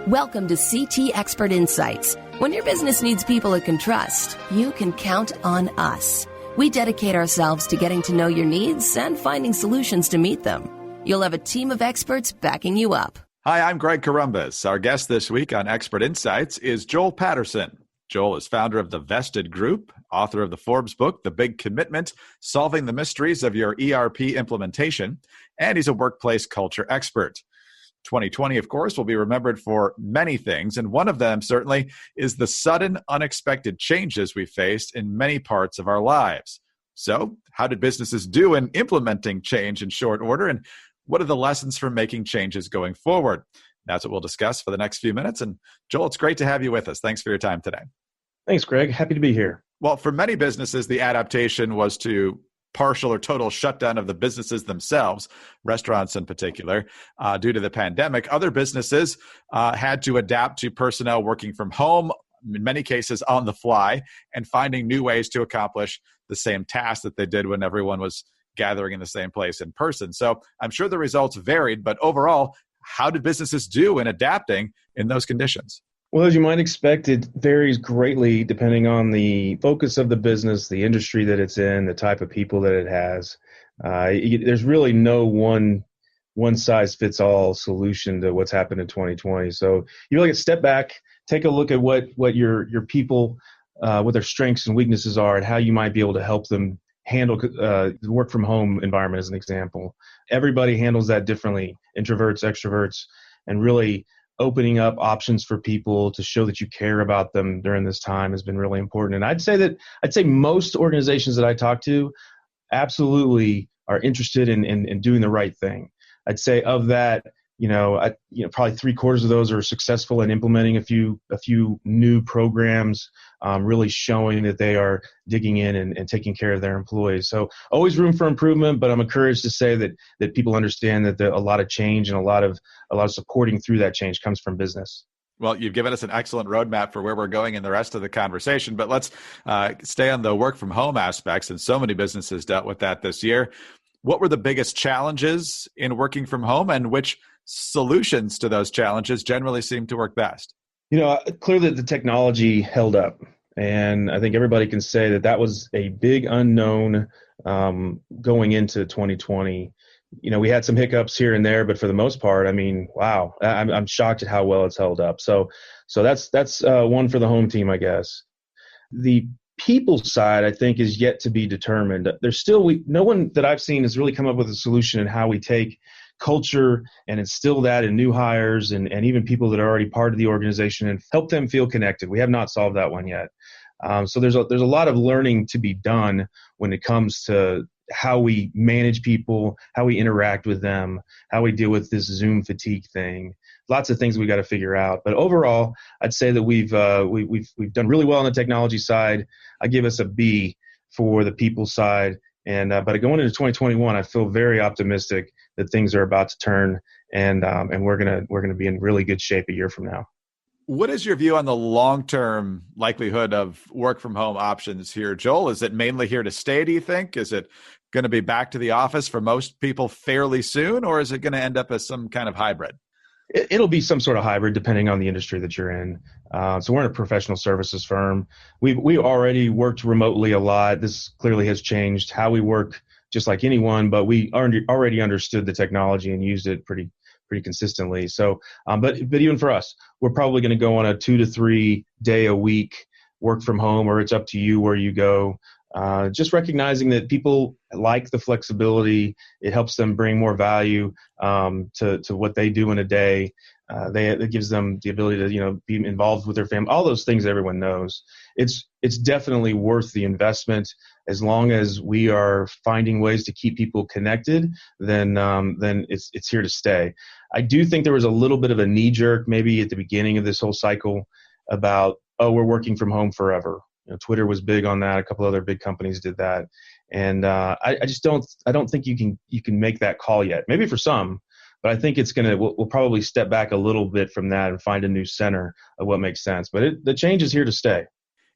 Welcome to CT Expert Insights. When your business needs people it can trust, you can count on us. We dedicate ourselves to getting to know your needs and finding solutions to meet them. You'll have a team of experts backing you up. Hi, I'm Greg Corombos. Our guest this week on Expert Insights is Joel Patterson. Joel is founder of the Vested Group, author of the Forbes book, The Big Commitment, Solving the Mysteries of Your ERP Implementation, and he's a workplace culture expert. 2020, of course, will be remembered for many things, and one of them certainly is the sudden, unexpected changes we faced in many parts of our lives. So, how did businesses do in implementing change in short order, and what are the lessons from making changes going forward? That's what we'll discuss for the next few minutes. And Joel, it's great to have you with us. Thanks for your time today. Thanks, Greg. Happy to be here. Well, for many businesses, the adaptation was to partial or total shutdown of the businesses themselves, restaurants in particular, due to the pandemic. Other businesses had to adapt to personnel working from home, in many cases on the fly, and finding new ways to accomplish the same task that they did when everyone was gathering in the same place in person. So I'm sure the results varied, but overall, how did businesses do in adapting in those conditions? Well, as you might expect, it varies greatly depending on the focus of the business, the industry that it's in, the type of people that it has. There's really no one-size-fits-all solution to what's happened in 2020. So you really step back, take a look at what your people, what their strengths and weaknesses are, and how you might be able to help them handle the work from home environment as an example. Everybody handles that differently, introverts, extroverts, and really opening up options for people to show that you care about them during this time has been really important. And I'd say most organizations that I talk to absolutely are interested in doing the right thing. I'd say of that, probably 3/4 of those are successful in implementing a few new programs, really showing that they are digging in and taking care of their employees. So always room for improvement, but I'm encouraged to say that people understand that a lot of change and a lot of supporting through that change comes from business. Well, you've given us an excellent roadmap for where we're going in the rest of the conversation, but let's stay on the work from home aspects, and so many businesses dealt with that this year. What were the biggest challenges in working from home, and which solutions to those challenges generally seem to work best? Clearly the technology held up, and I think everybody can say that was a big unknown going into 2020. We had some hiccups here and there, but for the most part, wow, I'm shocked at how well it's held up. So that's one for the home team, I guess. The people side, I think, is yet to be determined. There's still no one that I've seen has really come up with a solution in how we take culture and instill that in new hires and even people that are already part of the organization and help them feel connected. We have not solved that one yet. So there's a lot of learning to be done when it comes to how we manage people, how we interact with them, how we deal with this Zoom fatigue thing. Lots of things we got to figure out. But overall, I'd say that we've done really well on the technology side. I give us a B for the people side. And but going into 2021, I feel very optimistic that things are about to turn, and we're gonna be in really good shape a year from now. What is your view on the long-term likelihood of work from home options here, Joel? Is it mainly here to stay, do you think? Is it going to be back to the office for most people fairly soon, or is it going to end up as some kind of hybrid? It'll be some sort of hybrid depending on the industry that you're in. So we're in a professional services firm. We already worked remotely a lot. This clearly has changed how we work, just like anyone, but we already understood the technology and used it pretty consistently. So, but even for us, we're probably going to go on a 2 to 3 day a week work from home, or it's up to you where you go. Just recognizing that people like the flexibility. It helps them bring more value to what they do in a day. It gives them the ability to be involved with their family. All those things everyone knows. It's definitely worth the investment as long as we are finding ways to keep people connected. Then it's here to stay. I do think there was a little bit of a knee jerk maybe at the beginning of this whole cycle about we're working from home forever. Twitter was big on that. A couple other big companies did that, and I just don't think you can make that call yet. Maybe for some, but I think we'll probably step back a little bit from that and find a new center of what makes sense. But the change is here to stay.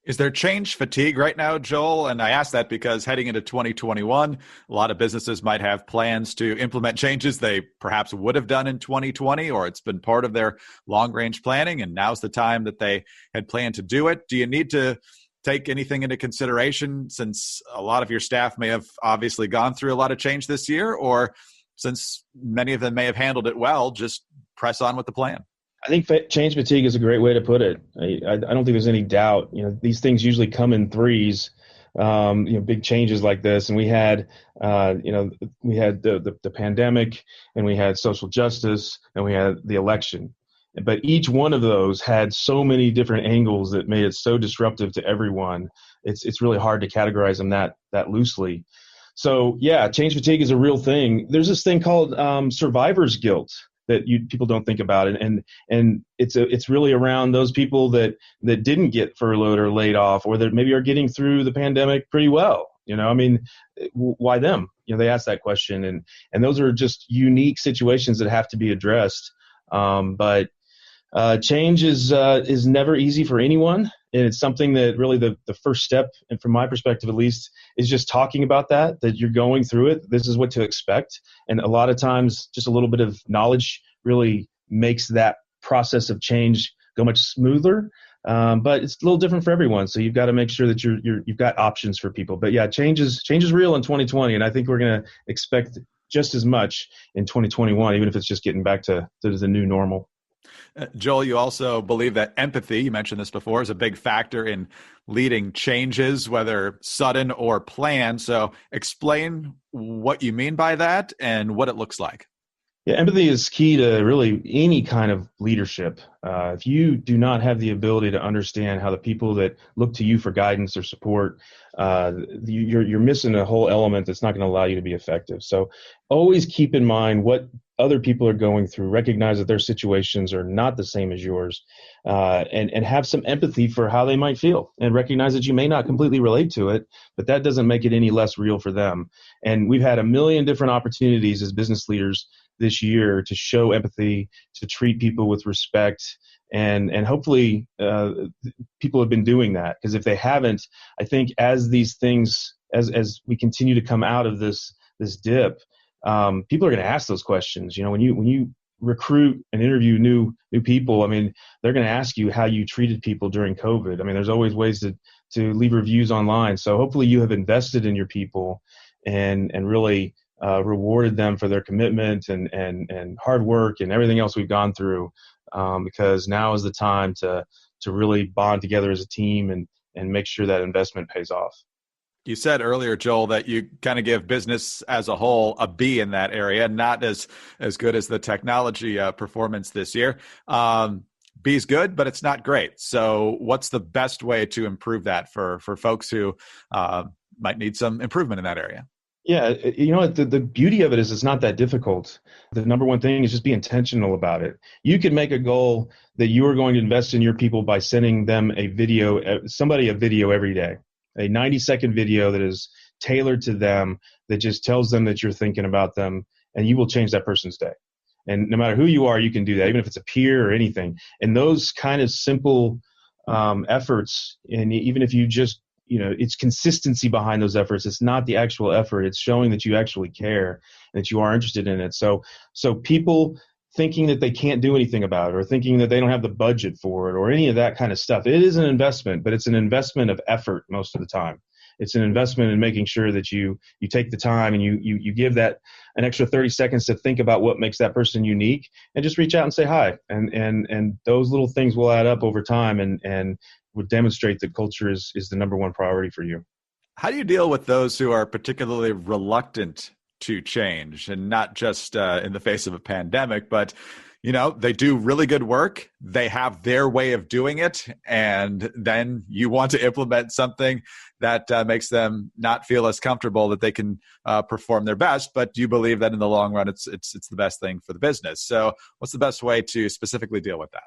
Is there change fatigue right now, Joel? And I ask that because heading into 2021, a lot of businesses might have plans to implement changes they perhaps would have done in 2020, or it's been part of their long-range planning, and now's the time that they had planned to do it. Do you need to take anything into consideration since a lot of your staff may have obviously gone through a lot of change this year, or since many of them may have handled it well, just press on with the plan? I think change fatigue is a great way to put it. I don't think there's any doubt. These things usually come in threes. Big changes like this, and we had the pandemic, and we had social justice, and we had the election. But each one of those had so many different angles that made it so disruptive to everyone. It's really hard to categorize them that loosely. So yeah, change fatigue is a real thing. There's this thing called survivor's guilt that people don't think about, and it's really around those people that didn't get furloughed or laid off, or that maybe are getting through the pandemic pretty well. Why them? They ask that question, and those are just unique situations that have to be addressed. But change is never easy for anyone, and it's something that really the first step, and from my perspective at least, is just talking about that you're going through it. This is what to expect, and a lot of times just a little bit of knowledge really makes that process of change go much smoother. But it's a little different for everyone, so you've got to make sure that you've got options for people. But yeah, change is real in 2020, and I think we're going to expect just as much in 2021, even if it's just getting back to the new normal. Joel, you also believe that empathy, you mentioned this before, is a big factor in leading changes, whether sudden or planned. So explain what you mean by that and what it looks like. Yeah, empathy is key to really any kind of leadership. If you do not have the ability to understand how the people that look to you for guidance or support, you're missing a whole element that's not going to allow you to be effective. So always keep in mind what other people are going through, recognize that their situations are not the same as yours, and have some empathy for how they might feel, and recognize that you may not completely relate to it, but that doesn't make it any less real for them. And we've had a million different opportunities as business leaders this year to show empathy, to treat people with respect, and hopefully people have been doing that. Because if they haven't, I think as these things, as we continue to come out of this dip, people are going to ask those questions. When you recruit and interview new people, I mean, they're going to ask you how you treated people during COVID. I mean, there's always ways to leave reviews online. So hopefully you have invested in your people and really rewarded them for their commitment and hard work and everything else we've gone through, because now is the time to really bond together as a team and make sure that investment pays off. You said earlier, Joel, that you kind of give business as a whole a B in that area, not as good as the technology performance this year. B is good, but it's not great. So what's the best way to improve that for folks who might need some improvement in that area? Yeah, the beauty of it is it's not that difficult. The number one thing is just be intentional about it. You can make a goal that you are going to invest in your people by sending them a video every day, a 90-second video that is tailored to them, that just tells them that you're thinking about them, and you will change that person's day. And no matter who you are, you can do that, even if it's a peer or anything. And those kind of simple efforts, and even if you just it's consistency behind those efforts. It's not the actual effort. It's showing that you actually care, that you are interested in it. So people thinking that they can't do anything about it, or thinking that they don't have the budget for it, or any of that kind of stuff, it is an investment, but it's an investment of effort most of the time. It's an investment in making sure that you take the time and you give that an extra 30 seconds to think about what makes that person unique, and just reach out and say hi. And those little things will add up over time and would demonstrate that culture is the number one priority for you. How do you deal with those who are particularly reluctant to change, and not just in the face of a pandemic, but they do really good work, they have their way of doing it, and then you want to implement something that makes them not feel as comfortable that they can perform their best, but you believe that in the long run it's the best thing for the business. So what's the best way to specifically deal with that?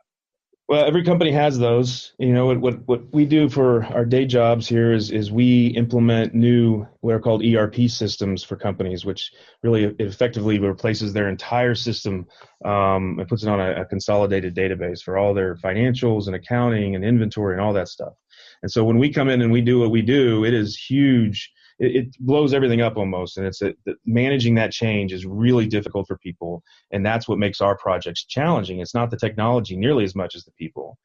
Well, every company has those. What we do for our day jobs here is we implement new, what are called ERP systems for companies, which really effectively replaces their entire system and puts it on a consolidated database for all their financials and accounting and inventory and all that stuff. And so when we come in and we do what we do, it is huge. It blows everything up almost. And managing that change is really difficult for people. And that's what makes our projects challenging. It's not the technology nearly as much as the people.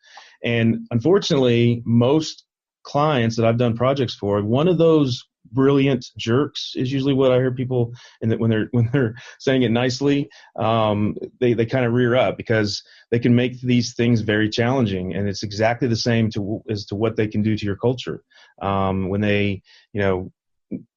And unfortunately, most clients that I've done projects for, one of those brilliant jerks is usually what I hear people, and that when they're saying it nicely, they kind of rear up because they can make these things very challenging, and it's exactly the same as to what they can do to your culture. When they,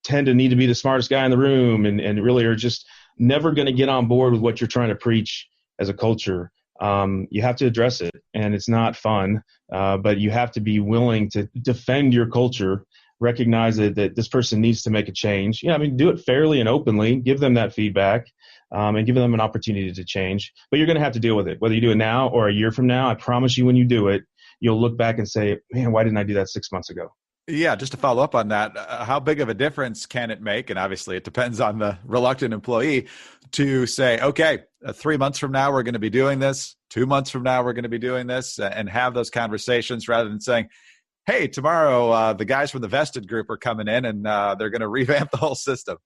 tend to need to be the smartest guy in the room and really are just never going to get on board with what you're trying to preach as a culture. You have to address it, and it's not fun, but you have to be willing to defend your culture, recognize that this person needs to make a change. Do it fairly and openly, give them that feedback, and give them an opportunity to change. But you're going to have to deal with it, whether you do it now or a year from now. I promise you, when you do it, you'll look back and say, man, why didn't I do that 6 months ago? Yeah, just to follow up on that, how big of a difference can it make? And obviously it depends on the reluctant employee to say, okay, 3 months from now, we're going to be doing this. 2 months from now, we're going to be doing this, and have those conversations rather than saying, hey, tomorrow the guys from the vested group are coming in and they're going to revamp the whole system.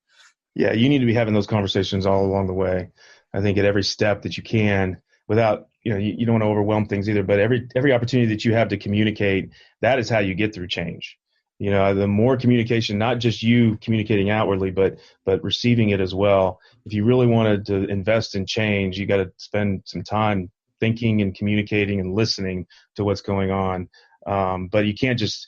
Yeah, you need to be having those conversations all along the way. I think at every step that you can, without, you don't want to overwhelm things either, but every opportunity that you have to communicate, that is how you get through change. The more communication, not just you communicating outwardly, but receiving it as well. If you really wanted to invest in change, you got to spend some time thinking and communicating and listening to what's going on. But it can't just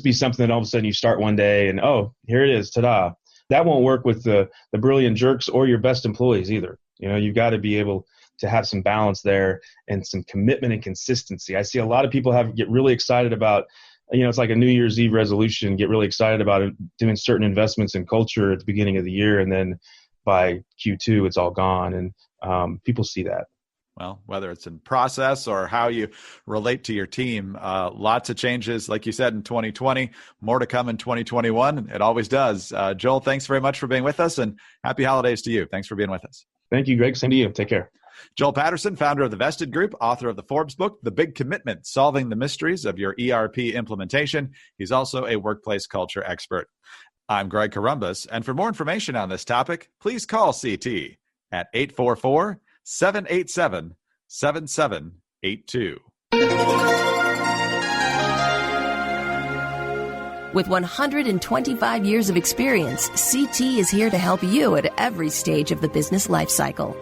be something that all of a sudden you start one day and, oh, here it is, ta-da. That won't work with the brilliant jerks or your best employees either. You've got to be able to have some balance there and some commitment and consistency. I see a lot of people get really excited about, it's like a New Year's Eve resolution, get really excited about doing certain investments in culture at the beginning of the year. And then by Q2, it's all gone. And people see that. Well, whether it's in process or how you relate to your team, lots of changes, like you said, in 2020, more to come in 2021. It always does. Joel, thanks very much for being with us, and happy holidays to you. Thanks for being with us. Thank you, Greg. Same to you. Take care. Joel Patterson, founder of the Vested Group, author of the Forbes book, The Big Commitment, Solving the Mysteries of Your ERP Implementation. He's also a workplace culture expert. I'm Greg Corombos, and for more information on this topic, please call CT at 844-787-7782. With 125 years of experience, CT is here to help you at every stage of the business life cycle.